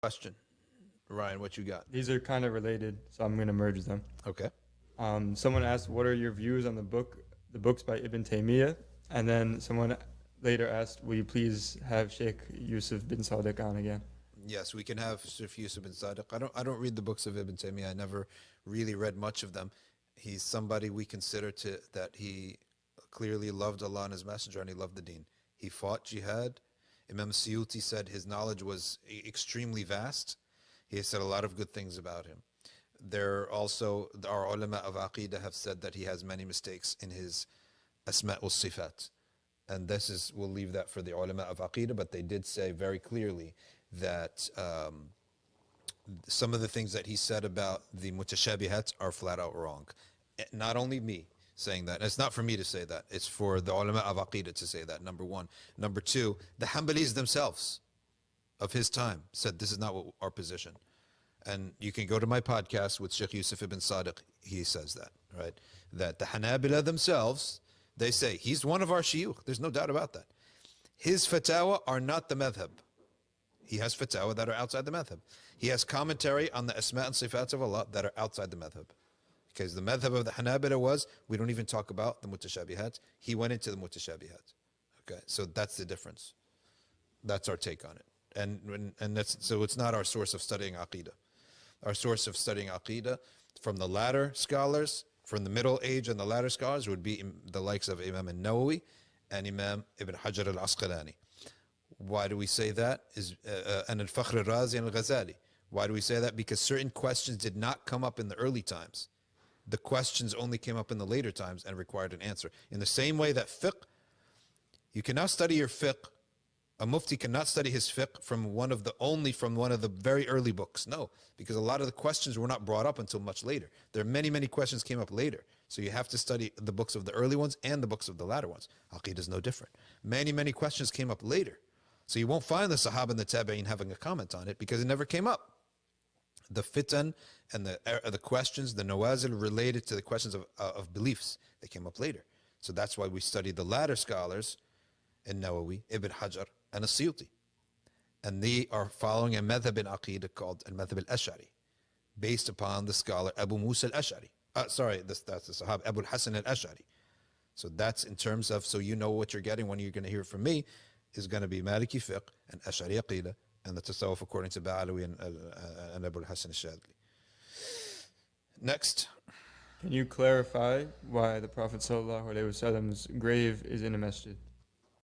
Question. Ryan, what you got? These are kind of related, so I'm going to merge them. Okay. Someone asked, "What are your views on the books by Ibn Taymiyyah?" And then someone later asked, "Will you please have Sheikh Yusuf bin Sadiq on again?" Yes, we can have Sheikh Yusuf bin Sadiq. I don't read the books of Ibn Taymiyyah. I never really read much of them. He's somebody we consider that he clearly loved Allah and His Messenger, and he loved the Deen. He fought jihad. Imam Suyuti said his knowledge was extremely vast. He said a lot of good things about him. There also, our ulama of Aqidah have said that he has many mistakes in his Asma' ul Sifat. And we'll leave that for the ulama of Aqidah, but they did say very clearly that some of the things that he said about the mutashabihat are flat out wrong. Not only me saying that, it's not for me to say that, it's for the ulama of Aqidah to say that, number one. Number two, the Hanbalis themselves of his time said this is not what our position. And you can go to my podcast with Sheikh Yusuf ibn Sadiq, he says that, right? That the Hanabila themselves, they say, he's one of our shiyukh, there's no doubt about that. His fatwa are not the madhab. He has fatwa that are outside the madhab. He has commentary on the asma' and sifats of Allah that are outside the madhab. Because the madhab of the Hanabila was, we don't even talk about the mutashabihat. He went into the mutashabihat. Okay, so that's the difference. That's our take on it. And so it's not our source of studying Aqidah. Our source of studying Aqidah from the latter scholars, from the middle age and the latter scholars would be the likes of Imam al-Nawawi and Imam Ibn Hajar al-Asqalani. Why do we say that? And al-Fakhr al-Razi and al-Ghazali. Why do we say that? Because certain questions did not come up in the early times. The questions only came up in the later times and required an answer. In the same way that fiqh, you can now study your fiqh. A mufti cannot study his fiqh from one of the very early books. No, because a lot of the questions were not brought up until much later. There are many questions came up later. So you have to study the books of the early ones and the books of the latter ones. Aqeedah is no different. Many questions came up later. So you won't find the Sahaba and the Tabi'in having a comment on it because it never came up. The fitan and the questions, the nawazil related to the questions of beliefs, they came up later. So that's why we study the latter scholars, Nawawi, Ibn Hajar, and As-Suyuti. And they are following a madhab in Aqidah called al-Madhab al-Ash'ari, based upon the scholar Abu Musa al-Ash'ari. That's the Sahab, Abu al-Hasan al-Ash'ari. So that's in terms of, so you know what you're getting when you're going to hear from me, is going to be Maliki fiqh and Ash'ari Aqidah, and the Tasawwuf according to Ba'alawi and Abu al-Hasan al-Shadli. Next. Can you clarify why the Prophet ﷺ's grave is in a masjid?